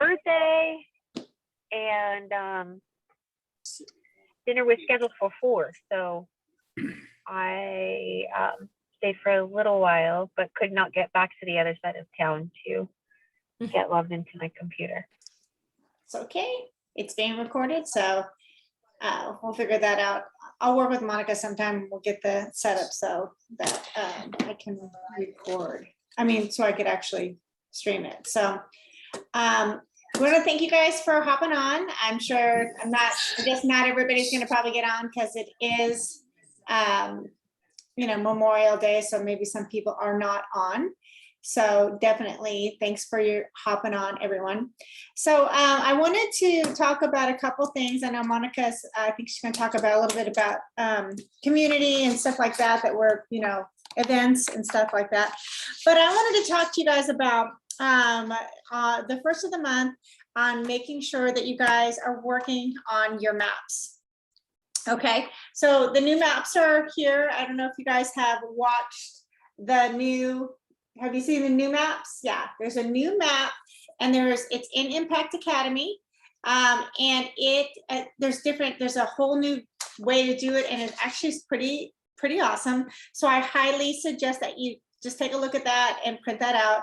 birthday, and dinner was scheduled for 4. So I stayed for a little while, but could not get back to the other side of town to get logged into my computer. It's okay. It's being recorded, so we'll figure that out. I'll work with Monica sometime. We'll get the setup so that I can record. I mean, so I could actually stream it. So we want to thank you guys for hopping on. I'm sure I guess not everybody's going to probably get on because it is, Memorial Day. So maybe some people are not on. So definitely thanks for your hopping on, everyone. So I wanted to talk about a couple things. I know Monica's, I think she's going to talk about a little bit about community and stuff like that, that were, events and stuff like that. But I wanted to talk to you guys about the first of the month on making sure that you guys are working on your maps. Okay, so the new maps are here. I don't know if you guys have watched the new, have you seen the new maps? Yeah, there's a new map and it's in Impact Academy. And there's a whole new way to do it. And it actually is pretty awesome. So I highly suggest that you just take a look at that and print that out.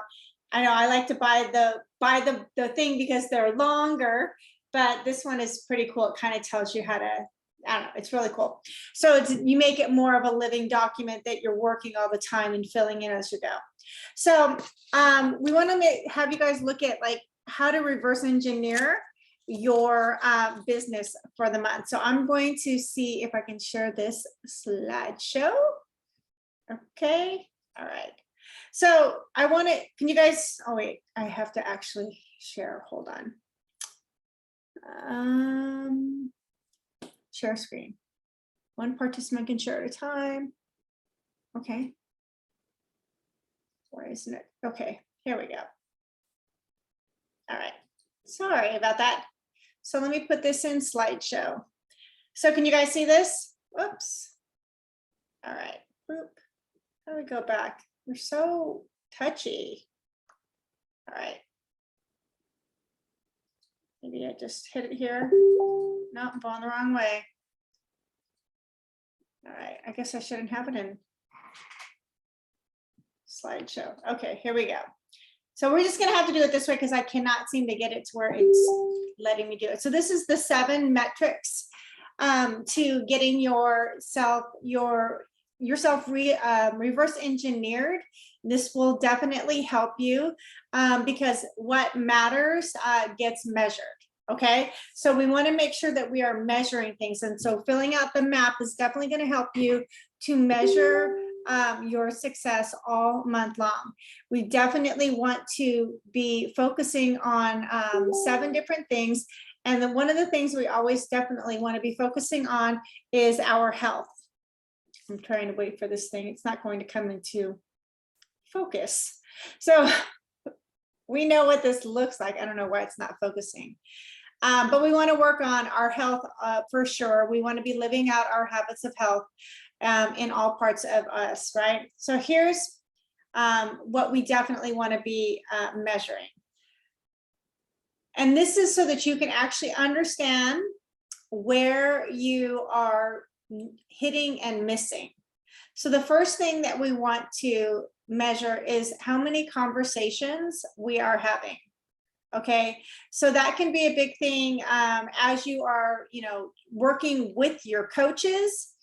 I know I like to buy the thing because they're longer, but this one is pretty cool. It kind of tells you how to, I don't know, it's really cool. So you make it more of a living document that you're working all the time and filling in as you go. So we want to have you guys look at like how to reverse engineer your business for the month. So I'm going to see if I can share this slideshow. Okay, all right. So I want to, can you guys, oh wait, I have to actually share, hold on. Share screen. One participant can share at a time. Okay. Why isn't it? Okay, here we go. All right, sorry about that. So let me put this in slideshow. So can you guys see this? Whoops. All right, boop. How do we go back? We're so touchy. All right. Maybe I just hit it here. No, I'm going the wrong way. All right, I guess I shouldn't have it in slideshow. Okay, here we go. So we're just gonna have to do it this way because I cannot seem to get it to where it's letting me do it. So this is the 7 metrics to getting yourself reverse engineered. This will definitely help you because what matters gets measured. Okay, so we want to make sure that we are measuring things, and so filling out the map is definitely going to help you to measure your success all month long. We definitely want to be focusing on 7 different things, and then one of the things we always definitely want to be focusing on is our health. I'm trying to wait for this thing. It's not going to come into focus. So we know what this looks like. I don't know why it's not focusing. But we want to work on our health for sure. We want to be living out our habits of health in all parts of us, right? So here's what we definitely want to be measuring. And this is so that you can actually understand where you are hitting and missing. So the first thing that we want to measure is how many conversations we are having. Okay, so that can be a big thing as you are, working with your coaches.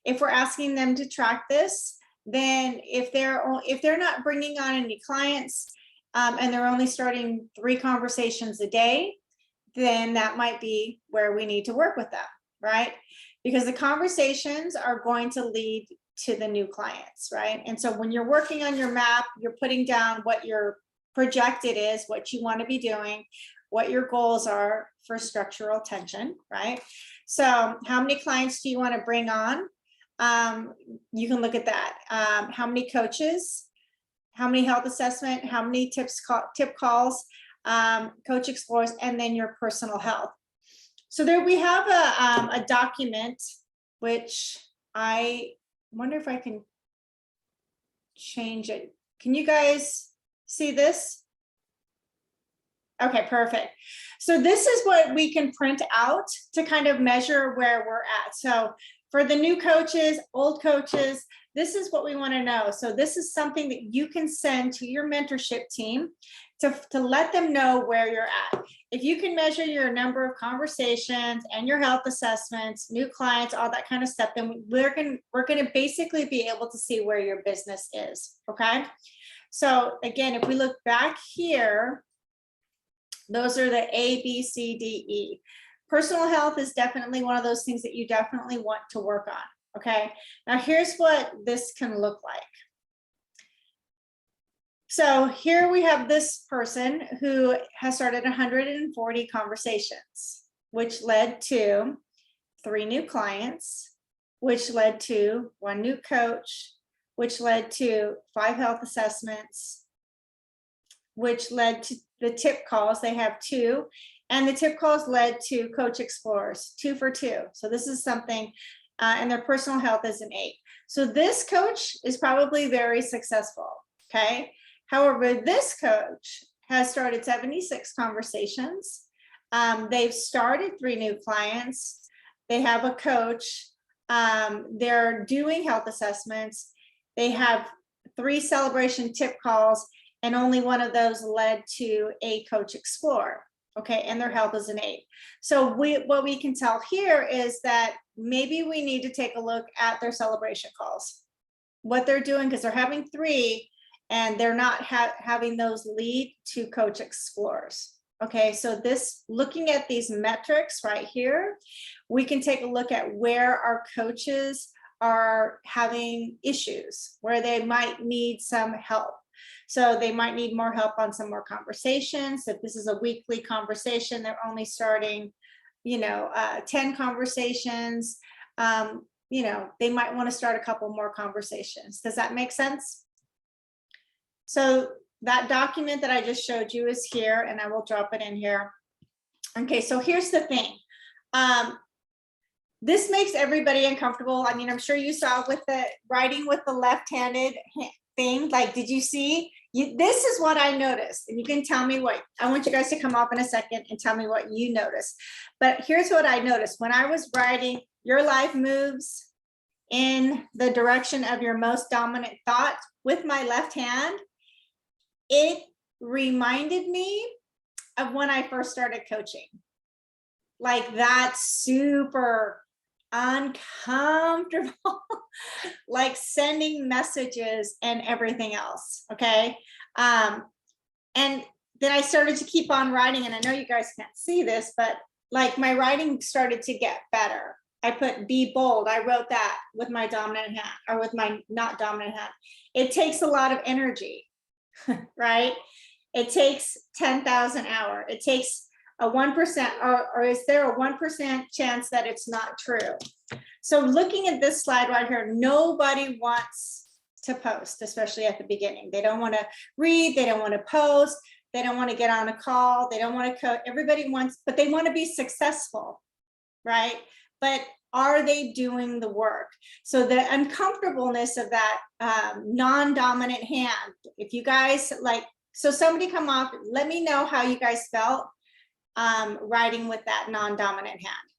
If we're asking them to track this, then if they're not bringing on any clients and they're only starting 3 conversations a day, then that might be where we need to work with them, right? Because the conversations are going to lead to the new clients, right? And so when you're working on your map, you're putting down what your projected is, what you want to be doing, what your goals are for structural tension, right? So how many clients do you want to bring on? You can look at that. How many coaches, how many health assessment, how many tip calls, coach explores, and then your personal health. So there we have a document, which I wonder if I can change it. Can you guys see this? Okay, perfect. So this is what we can print out to kind of measure where we're at. So for the new coaches, old coaches, this is what we want to know. So this is something that you can send to your mentorship team to let them know where you're at. If you can measure your number of conversations and your health assessments, new clients, all that kind of stuff, then we're going to basically be able to see where your business is. Okay. So again, if we look back here, those are the A, B, C, D, E. Personal health is definitely one of those things that you definitely want to work on. Okay. Now here's what this can look like. So here we have this person who has started 140 conversations, which led to 3 new clients, which led to 1 new coach, which led to 5 health assessments, which led to the tip calls. They have 2, and the tip calls led to Coach Explorers, 2 for 2. So this is something, and their personal health is an 8. So this coach is probably very successful. Okay. However, this coach has started 76 conversations. They've started 3 new clients. They have a coach. They're doing health assessments. They have 3 celebration tip calls, and only 1 of those led to a Coach Explorer. Okay, and their health is an 8. So what we can tell here is that maybe we need to take a look at their celebration calls, what they're doing, because they're having 3 and they're not having those lead to Coach Explorers. Okay, so looking at these metrics right here, we can take a look at where our coaches are having issues, where they might need some help. So they might need more help on some more conversations. If this is a weekly conversation, they're only starting, 10 conversations. They might want to start a couple more conversations. Does that make sense? So that document that I just showed you is here, and I will drop it in here. Okay, so here's the thing. This makes everybody uncomfortable. I mean, I'm sure you saw with the writing with the left-handed thing. Like, did you see? This is what I noticed, and you can tell me what. I want you guys to come up in a second and tell me what you noticed. But here's what I noticed when I was writing. Your life moves in the direction of your most dominant thought with my left hand. It reminded me of when I first started coaching. Like that super uncomfortable, like sending messages and everything else. Okay. And then I started to keep on writing, and I know you guys can't see this, but like my writing started to get better. I put be bold. I wrote that with my dominant hand, or with my not dominant hand. It takes a lot of energy, right? It takes 10,000 hours. It takes a 1%, or is there a 1% chance that it's not true? So looking at this slide right here, nobody wants to post, especially at the beginning. They don't want to read, they don't want to post, they don't want to get on a call, they don't want to code. Everybody wants, but they want to be successful, right? But are they doing the work? So the uncomfortableness of that non-dominant hand, if you guys like, so somebody come off, let me know how you guys felt writing with that non-dominant hand.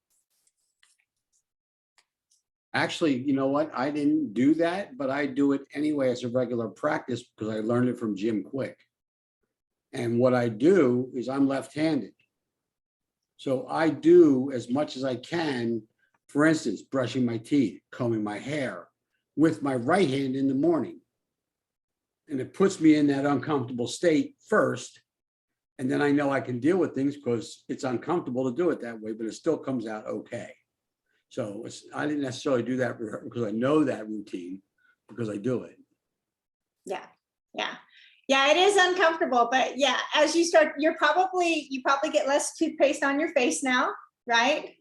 Actually, you know what? I didn't do that, but I do it anyway as a regular practice because I learned it from Jim Quick. And what I do is I'm left-handed. So I do as much as I can, for instance, brushing my teeth, combing my hair with my right hand in the morning. And it puts me in that uncomfortable state first. And then I know I can deal with things because it's uncomfortable to do it that way, but it still comes out okay. So I didn't necessarily do that because I know that routine, because I do it. Yeah. It is uncomfortable, but yeah, as you start, you probably get less toothpaste on your face now, right?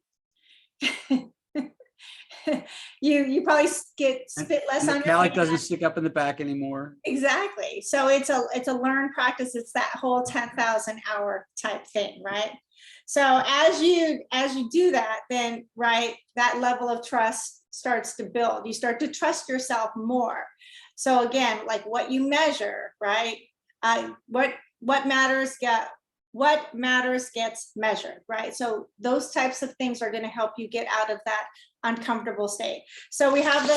you probably get spit less on your calic doesn't stick up in the back anymore. Exactly. So it's a learned practice. It's that whole 10,000 hour type thing, right? So as you do that, then right, that level of trust starts to build. You start to trust yourself more. So again, like what you measure, right? What matters? what matters gets measured, right? So those types of things are going to help you get out of that uncomfortable state. So we have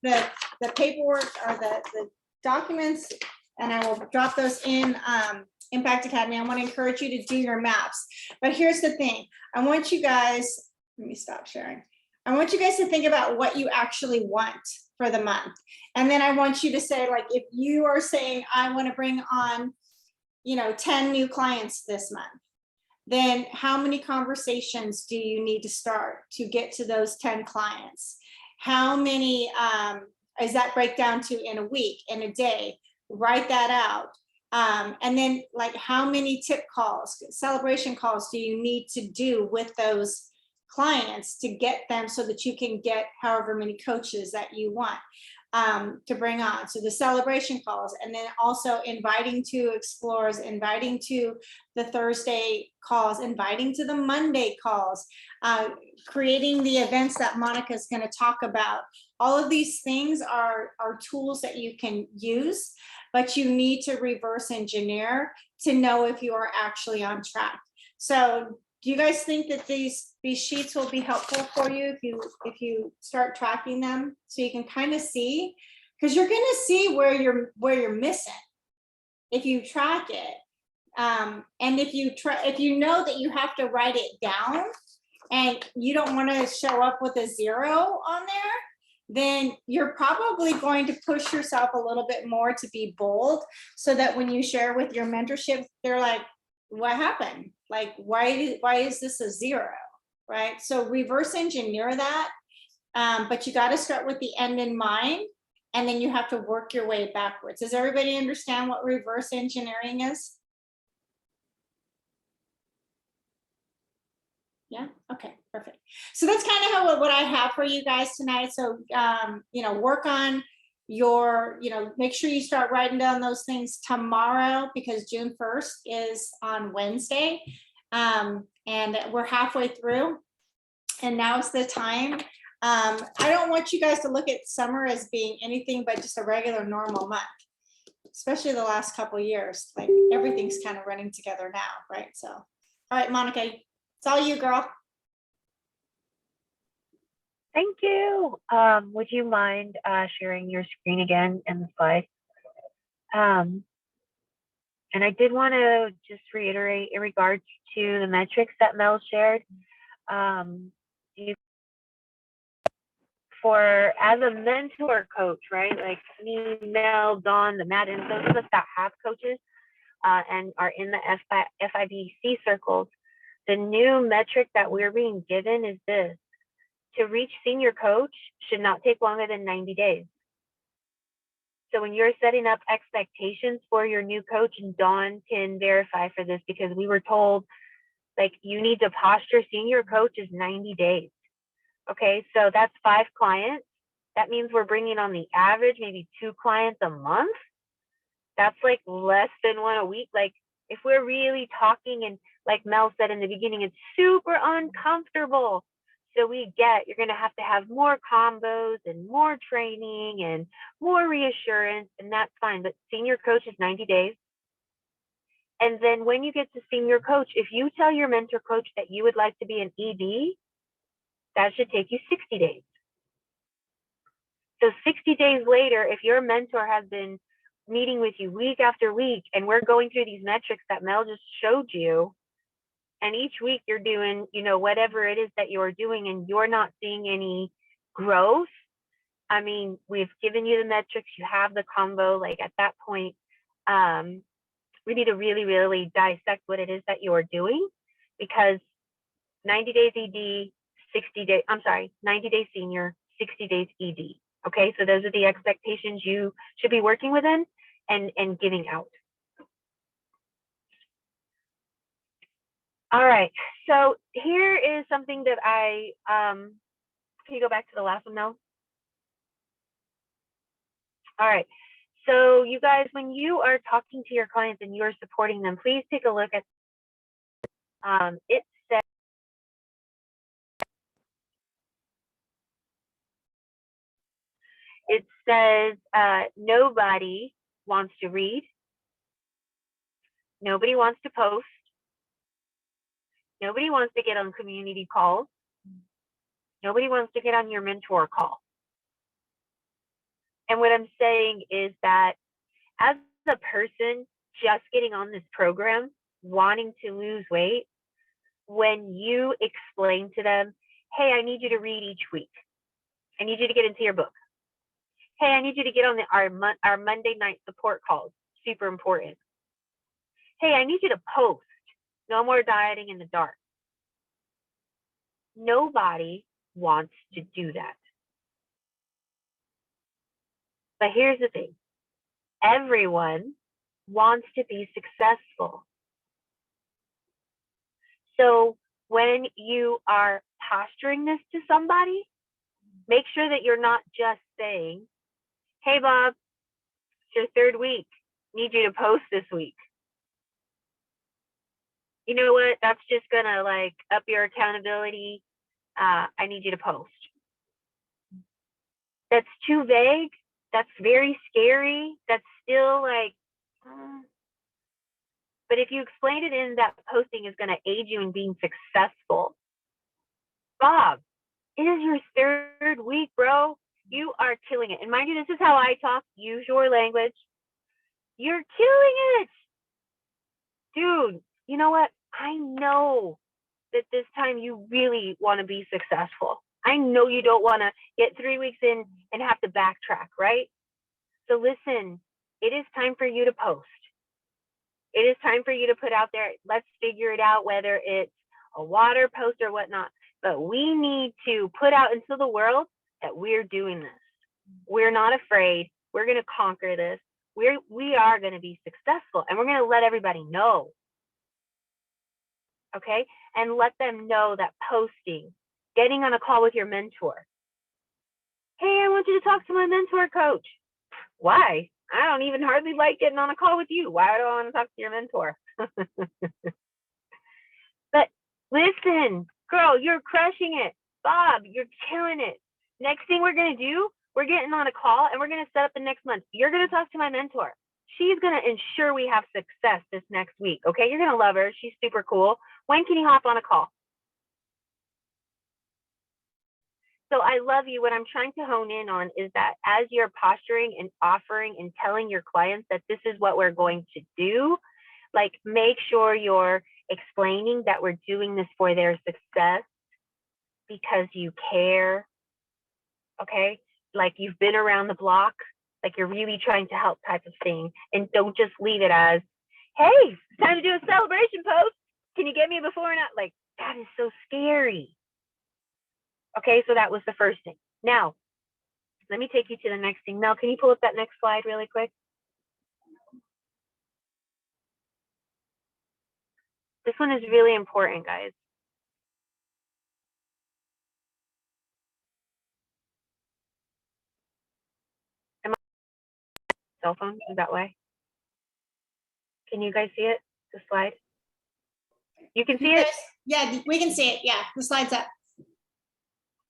the paperwork or the documents, and I will drop those in Impact Academy. I want to encourage you to do your maps. But here's the thing. I want you guys, let me stop sharing. I want you guys to think about what you actually want for the month. And then I want you to say, like, if you are saying, I want to bring on, 10 new clients this month, then how many conversations do you need to start to get to those 10 clients? How many does that break down to in a week, in a day? Write that out. And then, like, how many tip calls, celebration calls do you need to do with those clients to get them so that you can get however many coaches that you want to bring on? So the celebration calls, and then also inviting to explorers, inviting to the Thursday calls, inviting to the Monday calls, creating the events that Monica is going to talk about. All of these things are tools that you can use, but you need to reverse engineer to know if you are actually on track. So do you guys think that these sheets will be helpful for you if you start tracking them, so you can kind of see, because you're going to see where you're missing if you track it, and if you know that you have to write it down and you don't want to show up with a 0 on there, then you're probably going to push yourself a little bit more to be bold, so that when you share with your mentorship, they're like, what happened? Like, why is this a 0, right? So reverse engineer that, but you got to start with the end in mind, and then you have to work your way backwards. Does everybody understand what reverse engineering is? Yeah, okay, perfect. So that's kind of how what I have for you guys tonight. So work on your, make sure you start writing down those things tomorrow, because June 1st is on Wednesday, and we're halfway through, and now's the time. I don't want you guys to look at summer as being anything but just a regular normal month, especially the last couple of years. Like, everything's kind of running together now, right? So, all right, Monica, it's all you, girl. Thank you. Would you mind sharing your screen again and the slides? And I did want to just reiterate in regards to the metrics that Mel shared. For as a mentor coach, right? Like me, Mel, Dawn, the Madden, those of us that have coaches and are in the FIBC circles, the new metric that we're being given is this: to reach senior coach should not take longer than 90 days. So when you're setting up expectations for your new coach, and Dawn can verify for this, because we were told, like, you need to posture senior coach is 90 days. Okay, so that's 5 clients. That means we're bringing on the average, maybe 2 clients a month. That's like less than 1 a week. Like, if we're really talking, and like Mel said in the beginning, it's super uncomfortable. So we get, you're going to have more combos and more training and more reassurance, and that's fine. But senior coach is 90 days. And then when you get to senior coach, if you tell your mentor coach that you would like to be an ED, that should take you 60 days. So 60 days later, if your mentor has been meeting with you week after week, and we're going through these metrics that Mel just showed you, and each week you're doing, whatever it is that you're doing, and you're not seeing any growth, I mean, we've given you the metrics, you have the combo. Like, at that point, we need to really, really dissect what it is that you're doing, because 90 days ED, 90 days senior, 60 days ED. Okay, so those are the expectations you should be working within and giving out. All right, so here is something that can you go back to the last one now? All right, so you guys, when you are talking to your clients and you're supporting them, please take a look at it says nobody wants to read, nobody wants to post, Nobody wants to get on community calls. Nobody wants to get on your mentor call. And what I'm saying is that as a person just getting on this program, wanting to lose weight, when you explain to them, hey, I need you to read each week. I need you to get into your book. Hey, I need you to get on our Monday night support calls. Super important. Hey, I need you to post. No more dieting in the dark. Nobody wants to do that. But here's the thing. Everyone wants to be successful. So when you are posturing this to somebody, make sure that you're not just saying, hey, Bob, it's your third week. Need you to post this week. You know what? That's just going to like up your accountability. I need you to post. That's too vague. That's very scary. That's still like, but if you explain it in that posting is going to aid you in being successful. Bob, it is your third week, bro. You are killing it. And mind you, this is how I talk. Use your language. You're killing it. Dude, you know what? I know that this time you really want to be successful. I know you don't want to get 3 weeks in and have to backtrack, right? So listen, it is time for you to post. It is time for you to put out there, let's figure it out, whether it's a water post or whatnot. But we need to put out into the world that we're doing this. We're not afraid. We're going to conquer this. We are going to be successful, and we're going to let everybody know. Okay? And let them know that posting, getting on a call with your mentor. Hey, I want you to talk to my mentor coach. Why? I don't even hardly like getting on a call with you. Why do I want to talk to your mentor? But listen, girl, you're crushing it. Bob, you're killing it. Next thing we're going to do, we're getting on a call and we're going to set up the next month. You're going to talk to my mentor. She's going to ensure we have success this next week. Okay, you're going to love her. She's super cool. When can you hop on a call? So I love you. What I'm trying to hone in on is that as you're posturing and offering and telling your clients that this is what we're going to do, like make sure you're explaining that we're doing this for their success because you care. Okay, like you've been around the block, like you're really trying to help type of thing. And don't just leave it as, hey, it's time to do a celebration post. Can you get me before and after? Like, that is so scary. Okay, so that was the first thing. Now, let me take you to the next thing. Mel, can you pull up that next slide really quick? This one is really important, guys. Am I cell phone? Is that why? Can you guys see it? The slide? You can see it? Yeah, we can see it. Yeah, the slide's up.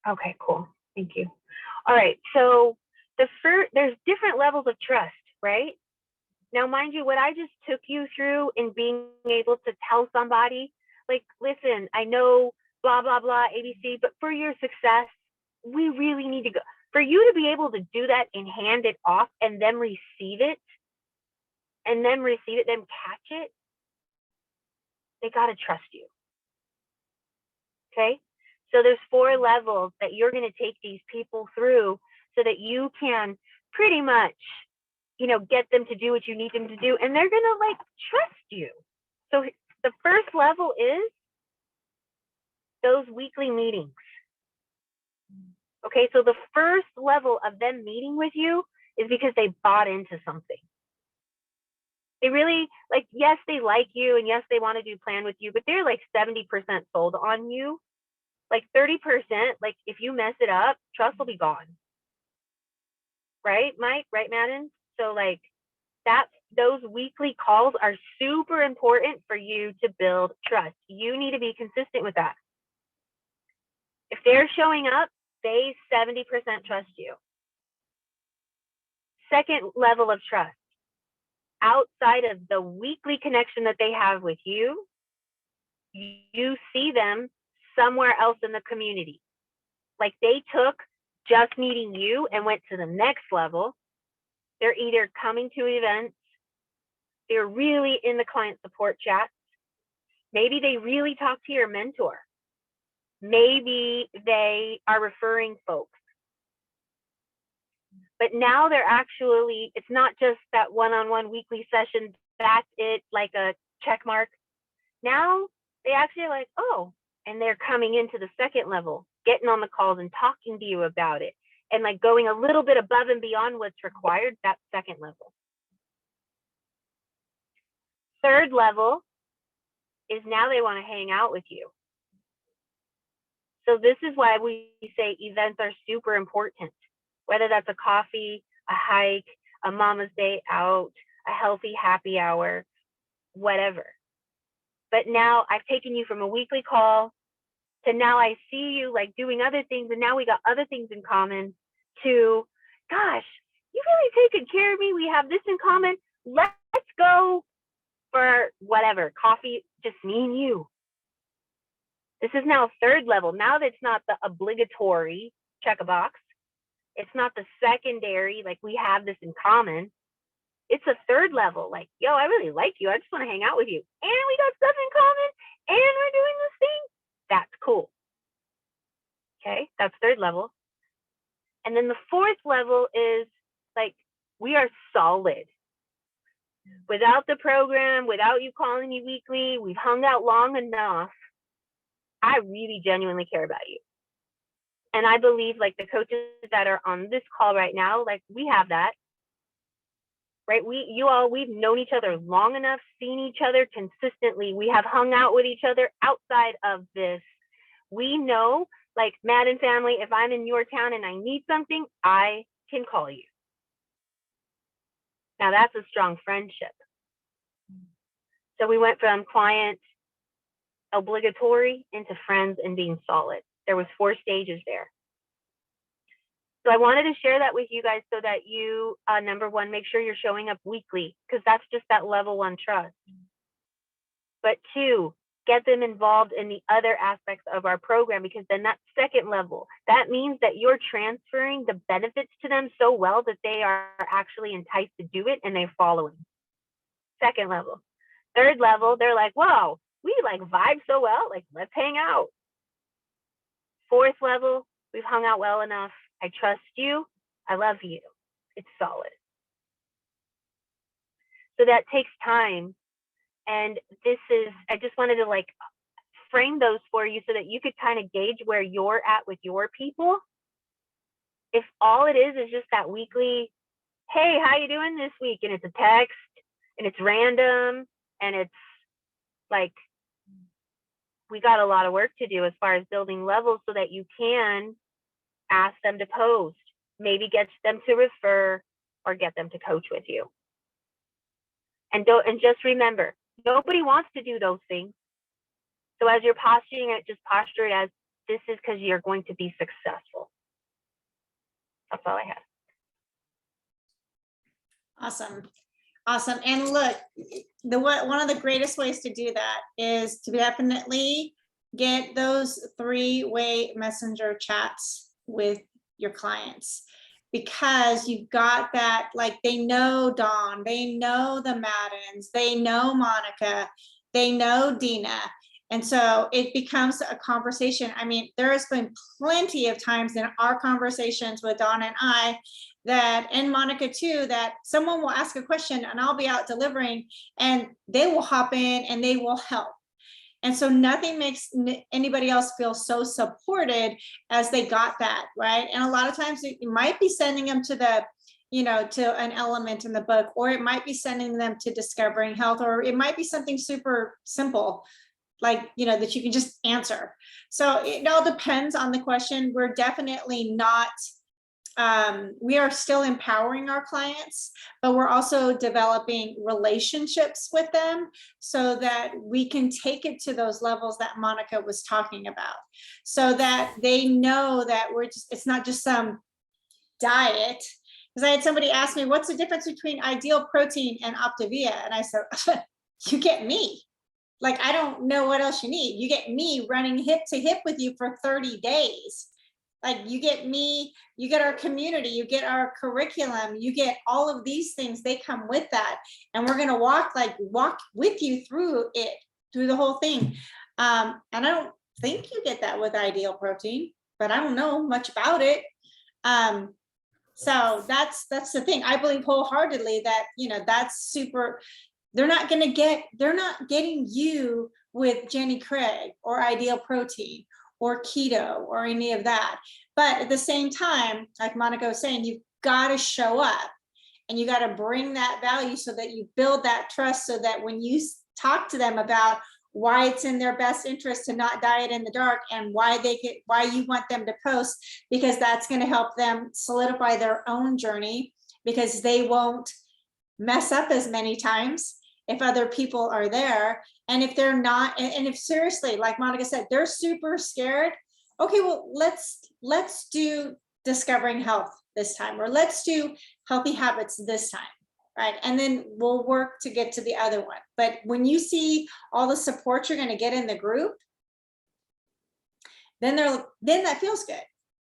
Okay, cool. Thank you. All right, so there's different levels of trust, right? Now, mind you, what I just took you through in being able to tell somebody, like, listen, I know blah, blah, blah, ABC, but for your success, we really need to go. For you to be able to do that and hand it off and then receive it, then catch it, they got to trust you. Okay? So there's 4 levels that you're going to take these people through so that you can pretty much, you know, get them to do what you need them to do, and they're going to like trust you. So the first level is those weekly meetings. Okay, so the first level of them meeting with you is because they bought into something. They really, like, yes, they like you, and yes, they want to do plan with you, but they're like 70% sold on you. Like 30%, like if you mess it up, trust will be gone. Right, Mike? Right, Madden? So like those weekly calls are super important for you to build trust. You need to be consistent with that. If they're showing up, they 70% trust you. Second level of trust, outside of the weekly connection that they have with you you see them somewhere else in the community. Like they took just meeting you and went to the next level. They're either coming to events, they're really in the client support chats. Maybe they really talk to your mentor. Maybe they are referring folks. But now they're actually, it's not just that one-on-one weekly session, that's it, like a check mark. Now they actually are like, oh, and they're coming into the second level, getting on the calls and talking to you about it, and like going a little bit above and beyond what's required, that second level. Third level is now they want to hang out with you. So this is why we say events are super important, whether that's a coffee, a hike, a mama's day out, a healthy happy hour, whatever. But now I've taken you from a weekly call to now I see you like doing other things, and now we got other things in common, to, gosh, you really taken care of me. We have this in common. Let's go for whatever, coffee, just me and you. This is now third level. Now that's not the obligatory check a box. It's not the secondary, like we have this in common. It's a third level, like, yo, I really like you. I just want to hang out with you. And we got stuff in common, and we're doing this thing. That's cool. Okay, that's third level. And then the fourth level is like, we are solid. Without the program, without you calling me weekly, we've hung out long enough. I really genuinely care about you. And I believe like the coaches that are on this call right now, like we have that, right? We've known each other long enough, seen each other consistently. We have hung out with each other outside of this. We know, like Madden family, if I'm in your town and I need something, I can call you. Now that's a strong friendship. So we went from client obligatory into friends and being solid. There was 4 stages there. So I wanted to share that with you guys so that you, number one, make sure you're showing up weekly, because that's just that level 1 trust. But 2, get them involved in the other aspects of our program, because then that second level, that means that you're transferring the benefits to them so well that they are actually enticed to do it and they're following. Second level. Third level, they're like, whoa, we like vibe so well, like let's hang out. Fourth level, we've hung out well enough. I trust you. I love you. It's solid. So that takes time. And this is, I just wanted to like frame those for you so that you could kind of gauge where you're at with your people. If all it is just that weekly, hey, how you doing this week? And it's a text and it's random and it's like, we got a lot of work to do as far as building levels so that you can ask them to post, maybe get them to refer or get them to coach with you. And just remember, nobody wants to do those things. So as you're posturing it, just posture it as this is because you're going to be successful. That's all I have. Awesome. Awesome. And look, one of the greatest ways to do that is to definitely get those 3-way messenger chats with your clients, because you've got that, like they know Dawn, they know the Maddens, they know Monica, they know Dina. And so it becomes a conversation. I mean, there has been plenty of times in our conversations with Dawn and I, that, and Monica too, that someone will ask a question and I'll be out delivering and they will hop in and they will help. And so nothing makes anybody else feel so supported as they got that, right? And a lot of times you might be sending them to the, to an element in the book, or it might be sending them to Discovering Health, or it might be something super simple, like, that you can just answer. So it all depends on the question. We're definitely not, we are still empowering our clients, but we're also developing relationships with them so that we can take it to those levels that Monica was talking about, so that they know that it's not just some diet. Because I had somebody ask me, what's the difference between Ideal Protein and Optavia? And I said, you get me. Like, I don't know what else you need. You get me running hip to hip with you for 30 days. Like, you get me, you get our community, you get our curriculum, you get all of these things, they come with that. And we're gonna walk with you through it, through the whole thing. And I don't think you get that with Ideal Protein, but I don't know much about it. So that's the thing. I believe wholeheartedly that, that's super. They're not getting you with Jenny Craig or Ideal Protein or keto or any of that. But at the same time, like Monica was saying, you've got to show up and you got to bring that value so that you build that trust, so that when you talk to them about why it's in their best interest to not diet in the dark, and why you want them to post, because that's going to help them solidify their own journey, because they won't mess up as many times if other people are there. And if they're not, and if seriously, like Monica said, they're super scared. Okay, well, let's do discovering health this time, or let's do healthy habits this time. Right. And then we'll work to get to the other one. But when you see all the support you're going to get in the group, then that feels good.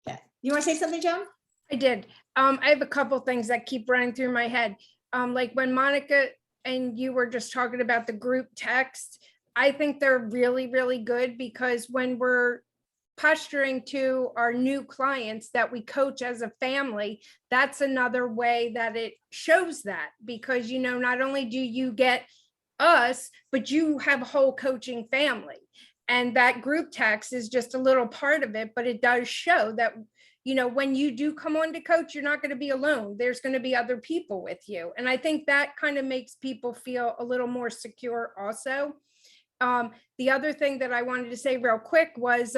Okay. You want to say something, Joan? I did. I have a couple things that keep running through my head. Like when Monica and you were just talking about the group text, I think they're really, really good, because when we're posturing to our new clients that we coach as a family, that's another way that it shows that, because, not only do you get us, but you have a whole coaching family. And that group text is just a little part of it, but it does show that, when you do come on to coach, you're not going to be alone. There's going to be other people with you. And I think that kind of makes people feel a little more secure also. The other thing that I wanted to say real quick was,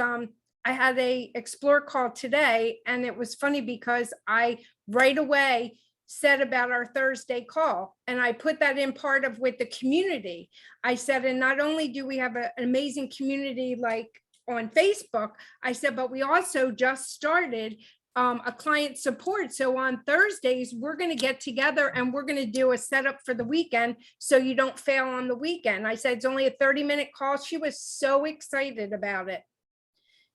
I had a Explore call today, and it was funny because I right away said about our Thursday call, and I put that in part of with the community. I said, and not only do we have an amazing community like on Facebook, I said, but we also just started a client support. So on Thursdays, we're going to get together and we're going to do a setup for the weekend, so you don't fail on the weekend. I said, it's only a 30-minute call. She was so excited about it.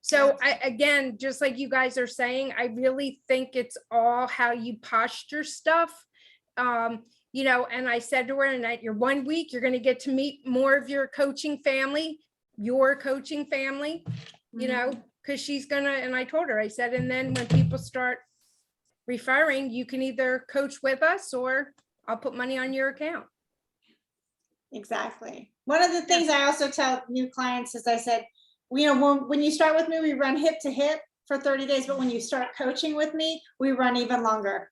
So again, just like you guys are saying, I really think it's all how you posture stuff. And I said to her, and at your 1 week, you're going to get to meet more of your coaching family, because she's going to, and I told her, I said, and then when people start referring, you can either coach with us or I'll put money on your account. Exactly. One of the things I also tell new clients is, I said, when you start with me, we run hip to hip for 30 days, but when you start coaching with me, we run even longer.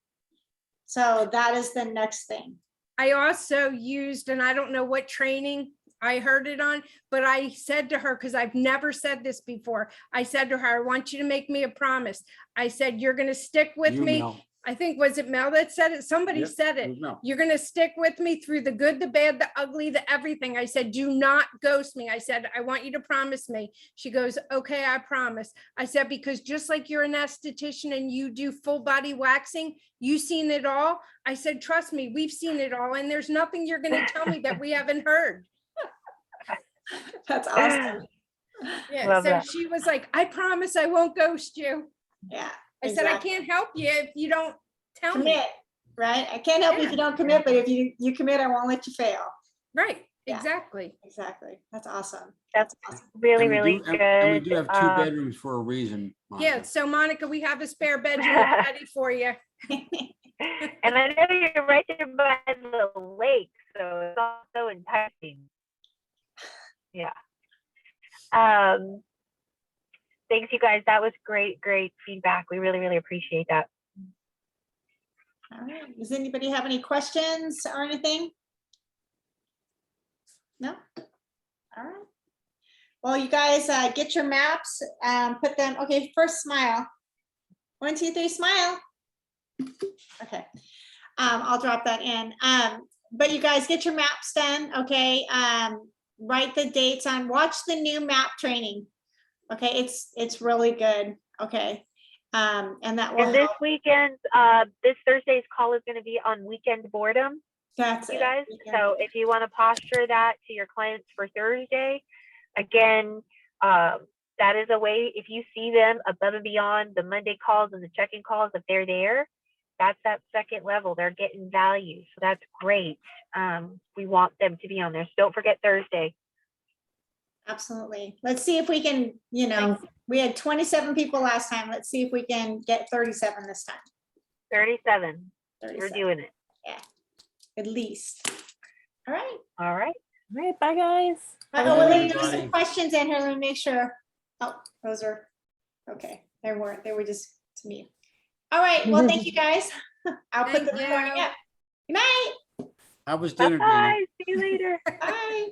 So that is the next thing. I also used, and I don't know what training I heard it on, but I said to her, because I've never said this before, I said to her, I want you to make me a promise. I said, you're going to stick with me. Mel. I think, was it Mel that said it? Somebody said it. You're going to stick with me through the good, the bad, the ugly, the everything. I said, do not ghost me. I said, I want you to promise me. She goes, okay, I promise. I said, because just like you're an esthetician and you do full body waxing, you've seen it all. I said, trust me, we've seen it all. And there's nothing you're going to tell me that we haven't heard. That's awesome. Yeah. Love So that. she was like, I promise I won't ghost you. Yeah. I said, I can't help you if you don't tell me. Commit, right? I can't help you if you don't commit, but if you commit, I won't let you fail. Right. Yeah. Exactly. Exactly. That's awesome. That's awesome. really, And we really do- good. And we do have 2 bedrooms for a reason. Monica. Yeah. So Monica, we have a spare bedroom ready for you. And I know you're right there by the lake, so it's also enticing. Yeah. Thanks, you guys. That was great feedback. We really, really appreciate that. All right. Does anybody have any questions or anything? No? All right. Well, you guys get your maps, put them, okay, first smile. 1, 2, 3, smile. Okay. I'll drop that in. But you guys get your maps done, okay? Write the dates on, watch the new map training. Okay, it's really good. Okay. And that will And this help. weekend, this Thursday's call is going to be on weekend boredom. That's you it. guys. So if you want to posture that to your clients for Thursday, again, that is a way, if you see them above and beyond the Monday calls and the check-in calls, if they're there, that's that second level. They're getting value. So that's great. We want them to be on there. So don't forget Thursday. Absolutely. Let's see if we can, we had 27 people last time. Let's see if we can get 37 this time. 37. We're 37, doing it. at least. All right. All right. All right, bye, guys. Oh, Bye, well, there were everybody. some questions in here. Let me make sure. Oh, those are, okay. They weren't, they were just to me. All right. Well, thank you guys. I'll put the Thank recording you. up. Good night. How was dinner, Dana? Bye-bye. See you later. Bye.